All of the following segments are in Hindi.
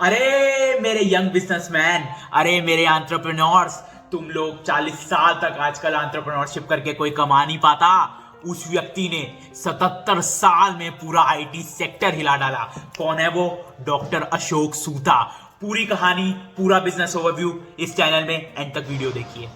अरे मेरे यंग बिजनेसमैन, अरे मेरे एंटरप्रेन्योर्स, तुम लोग 40 साल तक आजकल एंटरप्रेन्योरशिप करके कोई कमा नहीं पाता। उस व्यक्ति ने 77 साल में पूरा आईटी सेक्टर हिला डाला। कौन है वो? डॉक्टर अशोक सूता। पूरी कहानी, पूरा बिजनेस ओवरव्यू इस चैनल में एंड तक वीडियो देखिए।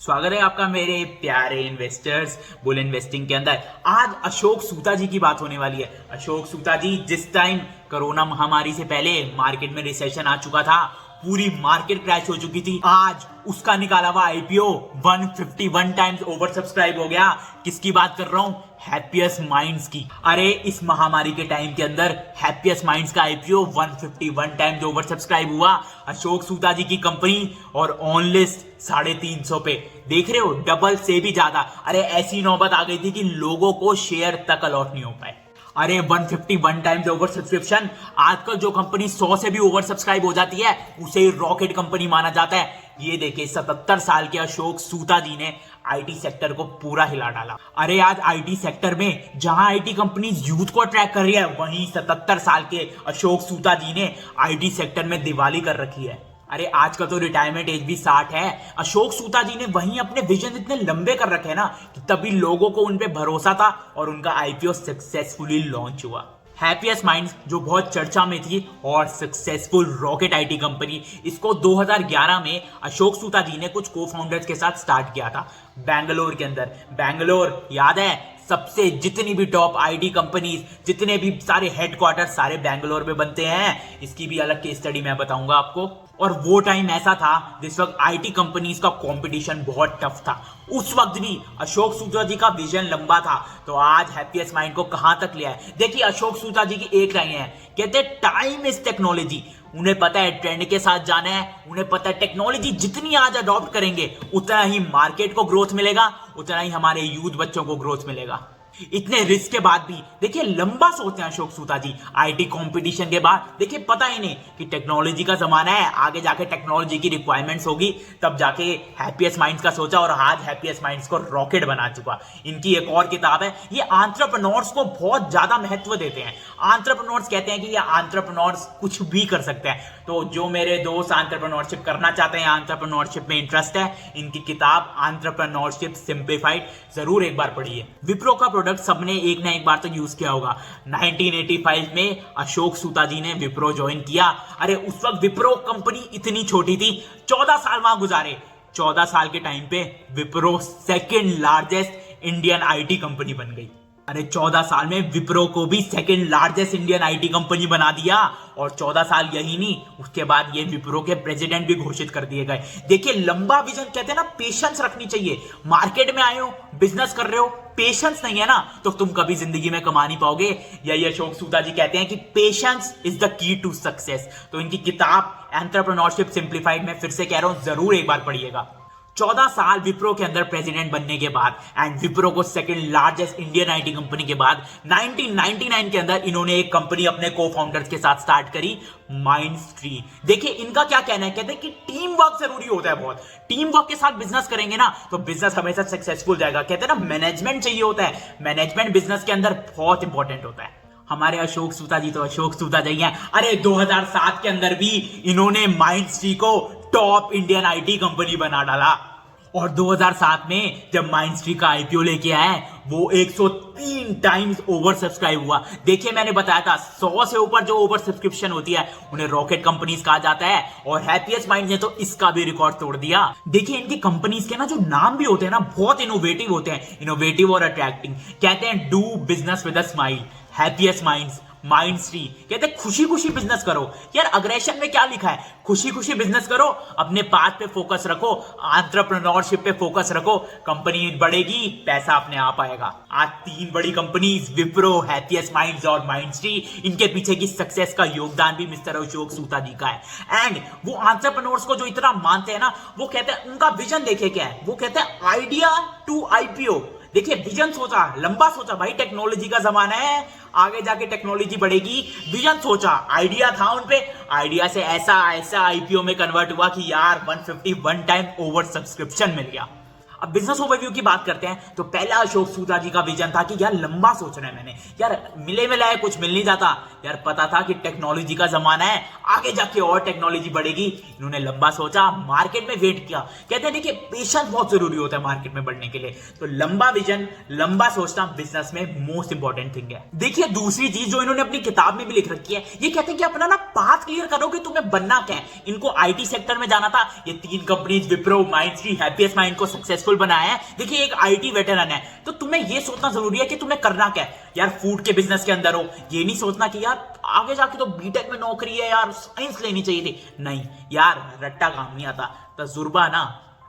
स्वागत है आपका मेरे प्यारे इन्वेस्टर्स बुल इन्वेस्टिंग के अंदर। आज अशोक सूता जी की बात होने वाली है। अशोक सूता जी जिस टाइम कोरोना महामारी से पहले मार्केट में रिसेशन आ चुका था, पूरी मार्केट क्रैश हो चुकी थी, आज उसका निकाला हुआ आईपीओ 151 टाइम्स ओवर सब्सक्राइब हो गया। किसकी बात कर रहा हूं? हैप्पीएस्ट माइंड्स की। अरे इस महामारी के टाइम के अंदर हैप्पीएस्ट माइंड्स का आईपीओ 151 टाइम्स ओवर सब्सक्राइब हुआ अशोक सूता जी की कंपनी, और ऑन लिस्ट 350 पे। देख रहे हो, डबल से भी ज्यादा। अरे ऐसी नौबत आ गई थी कि लोगों को शेयर तक अलॉट नहीं हो पाए। अरे 151 टाइम्स ओवर सब्सक्रिप्शन। आजकल जो कंपनी 100 से भी ओवर सब्सक्राइब हो जाती है उसे रॉकेट कंपनी माना जाता है। ये देखिए 77 साल के अशोक सूता जी ने आईटी सेक्टर को पूरा हिला डाला। अरे आज आईटी सेक्टर में जहां आईटी कंपनीज यूथ को अट्रैक्ट कर रही है, वहीं 77 साल के अशोक सूता जी ने आईटी सेक्टर में दिवाली कर रखी है। अरे आज का तो रिटायरमेंट एज भी 60 है। अशोक सूता जी ने वहीं अपने विजन इतने लंबे कर रखे हैं ना कि तभी लोगों को उन पे भरोसा था और उनका आईपीओ सक्सेसफुली लॉन्च हुआ। हैप्पीएस्ट माइंड्स जो बहुत चर्चा में थी और सक्सेसफुल रॉकेट आईटी कंपनी, इसको 2011 में अशोक सूता जी ने कुछ को फाउंडर्स के साथ स्टार्ट किया था बैंगलोर के अंदर। बैंगलोर याद है, सबसे जितनी भी टॉप आईटी कंपनीज, जितने भी सारे हेडक्वार्टर सारे बैंगलोर में बनते हैं। इसकी भी अलग केस स्टडी मैं बताऊंगा आपको। और वो टाइम ऐसा था जिस वक्त आईटी कंपनीज का कंपटीशन बहुत टफ था। उस वक्त भी अशोक सूता जी का विजन लंबा था, तो आज हैप्पीएस्ट माइंड को कहां तक लिया है। देखिए अशोक सूता जी की एक लाइन है, कहते हैं टाइम इज टेक्नोलॉजी। उन्हें पता है ट्रेंड के साथ जाना है, उन्हें पता है टेक्नोलॉजी जितनी आज अडॉप्ट करेंगे उतना ही मार्केट को ग्रोथ मिलेगा, उतना ही हमारे यूथ बच्चों को ग्रोथ मिलेगा। इतने रिस्क के बाद भी देखिए लंबा सोचते हैं अशोक सूता जी। आईटी कंपटीशन के बाद देखिए पता ही नहीं कि टेक्नोलॉजी का जमाना है, आगे जाके टेक्नोलॉजी की रिक्वायरमेंट्स होगी, तब जाके हैप्पीएस्ट माइंड्स का सोचा और आज हैप्पीएस्ट माइंड्स को रॉकेट बना चुका। इनकी एक और किताब है, ये एंटरप्रेन्योर्स को बहुत ज्यादा महत्व देते हैं। एंटरप्रेन्योर्स कहते हैं कि ये एंटरप्रेन्योर्स कुछ भी कर सकते हैं। तो जो मेरे दोस्त एंटरप्रेन्योरशिप करना चाहते हैं, एंटरप्रेन्योरशिप में इंटरेस्ट है, इनकी किताब एंटरप्रेन्योरशिप सिंप्लीफाइड जरूर एक बार पढ़िए। विप्रो का प्रोडक्ट सबने एक ना एक बार तो यूज किया होगा। 1985 में अशोक सूता जी ने विप्रो ज्वाइन किया। अरे उस वक्त विप्रो कंपनी इतनी छोटी थी, 14 साल वहां गुजारे। 14 साल के टाइम पे Wipro second largest Indian IT company बन गई। अरे 14 साल में विप्रो को भी second largest Indian IT company बना दिया। और 14 साल यही नहीं, उसके बाद ये विप्रो के प्रेसिडेंट भी घोषित कर दिए गए। देखिए लंबा विजन, कहते हैं ना पेशेंस रखनी चाहिए। मार्केट में आए हो, बिजनेस कर रहे हो, पेशेंस नहीं है ना तो तुम कभी जिंदगी में कमा नहीं पाओगे। यही अशोक सूता जी कहते हैं कि patience is the key to success. तो इनकी किताब एंटरप्रेन्योरशिप सिंप्लीफाइड में फिर से कह रहा हूं, जरूर एक बार पढ़िएगा। 14 साल विप्रो के अंदर प्रेसिडेंट बनने के बाद एंड विप्रो को second largest Indian IT company के बाद 1999 के अंदर इन्होंने एक कंपनी अपने को फाउंडर्स के साथ स्टार्ट करी, माइंडस्ट्री। देखिए इनका क्या कहना है, कहते हैं कि टीम वर्क जरूरी होता है बहुत। टीम वर्क के साथ बिजनेस करेंगे ना तो बिजनेस हमेशा सक्सेसफुल जाएगा। कहते हैं ना मैनेजमेंट चाहिए होता है, मैनेजमेंट बिजनेस के अंदर बहुत इंपॉर्टेंट होता है। हमारे अशोक सूता जी तो अशोक सूता जी हैं। अरे 2007 के अंदर भी इन्होंने माइंडस्ट्री को टॉप इंडियन आईटी कंपनी बना डाला। और 2007 में जब माइंडस्ट्री का आईपीओ लेके आए, वो 103 टाइम्स ओवर सब्सक्राइब हुआ। देखिए मैंने बताया था 100 से ऊपर जो ओवर सब्सक्रिप्शन होती है उन्हें रॉकेट कंपनीज कहा जाता है, और हैप्पीएस्ट माइंड्स ने तो इसका भी रिकॉर्ड तोड़ दिया। देखिए इनकी कंपनीज के ना जो नाम भी होते हैं ना बहुत इनोवेटिव होते हैं, इनोवेटिव और अट्रैक्टिंग। कहते हैं do business with a smile, happiest minds, mindustry. कहते हैं खुशी खुशी बिजनेस करो। यार अग्रेशन में क्या लिखा है, खुशी खुशी बिजनेस करो, अपने पाथ पे फोकस रखो, एंटरप्रेन्योरशिप पे फोकस रखो, कंपनी बढ़ेगी, पैसा अपने आप आएगा। आज 3 बड़ी कंपनीज विप्रो, हैप्पीएस्ट माइंड्स और माइंडस्ट्री, इनके पीछे की सक्सेस का योगदान भी मिस्टर अशोक सूता जी का है। एंड वो एंटरप्रेन्योर्स को जो इतना मानते हैं ना, वो कहते हैं उनका विजन देखे क्या है, वो कहते हैं आइडिया टू आईपीओ। देखिए विजन सोचा, लंबा सोचा, भाई टेक्नोलॉजी का जमाना है, आगे जाके टेक्नोलॉजी बढ़ेगी। विजन सोचा, आइडिया था उन पे, आइडिया से ऐसा आईपीओ में कन्वर्ट हुआ कि यार 151 टाइम ओवर सब्सक्रिप्शन मिल गया। अब बिजनेस ओवरव्यू की बात करते हैं तो पहला अशोक सूता जी का विजन था कि यार लंबा सोचना है मैंने, यार मिला है कुछ मिल नहीं जाता, यार पता था कि टेक्नोलॉजी का जमाना है, आगे जाके और टेक्नोलॉजी बढ़ेगी। इन्होंने लंबा सोचा, मार्केट में वेट किया। कहते हैं देखिए पेशेंस बहुत जरूरी होता है मार्केट में बढ़ने के लिए, तो लंबा विजन, लंबा सोचना बिजनेस में मोस्ट इंपॉर्टेंट थिंग है। देखिए दूसरी चीज जो इन्होंने अपनी किताब में भी लिख रखी है, ये कहते हैं कि अपना ना पाथ क्लियर करो कि तुम्हें बनना क्या है। इनको आईटी सेक्टर में जाना था, ये 3 companies Wipro, Mindtree, happiest mind को सक्सेसफुल बनाया है। देखिए एक आईटी वेटरन है, तो तुम्हें ये सोचना जरूरी है कि तुम्हें करना क्या है। यार फूड के बिजनेस के अंदर हो, ये नहीं सोचना कि यार आगे जाके तो बीटेक में नौकरी है, यार साइंस लेनी चाहिए थी। नहीं यार, रट्टा काम नहीं आता, तजुर्बा ना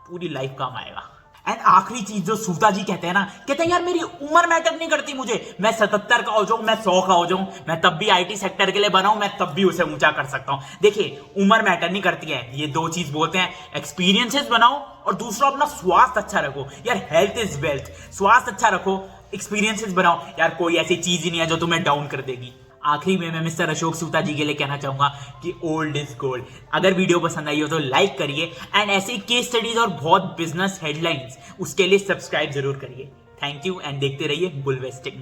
पूरी लाइफ काम आएगा। एंड आखिरी चीज जो सूता जी कहते हैं ना, कहते हैं यार मेरी उम्र मैटर नहीं करती मुझे, मैं 77 का हो जाऊं, मैं 100 का हो जाऊं, मैं तब भी आईटी सेक्टर के लिए बना हूं, मैं तब भी उसे ऊंचा कर सकता हूं। देखिए उम्र मैटर नहीं करती है, ये 2 चीज बोलते हैं, एक्सपीरियंसेस बनाओ और दूसरा अपना स्वास्थ्य अच्छा रखो। यार हेल्थ इज वेल्थ, स्वास्थ्य अच्छा रखो, एक्सपीरियंसेस बनाओ। यार कोई ऐसी चीज ही नहीं है जो तुम्हें डाउन कर देगी। आखिरी में मैं मिस्टर अशोक सूता जी के लिए कहना चाहूंगा कि ओल्ड इज गोल्ड। अगर वीडियो पसंद आई हो तो लाइक करिए, एंड ऐसे केस स्टडीज और बहुत बिजनेस हेडलाइंस उसके लिए सब्सक्राइब जरूर करिए। थैंक यू एंड देखते रहिए बुल वेस्टिंग।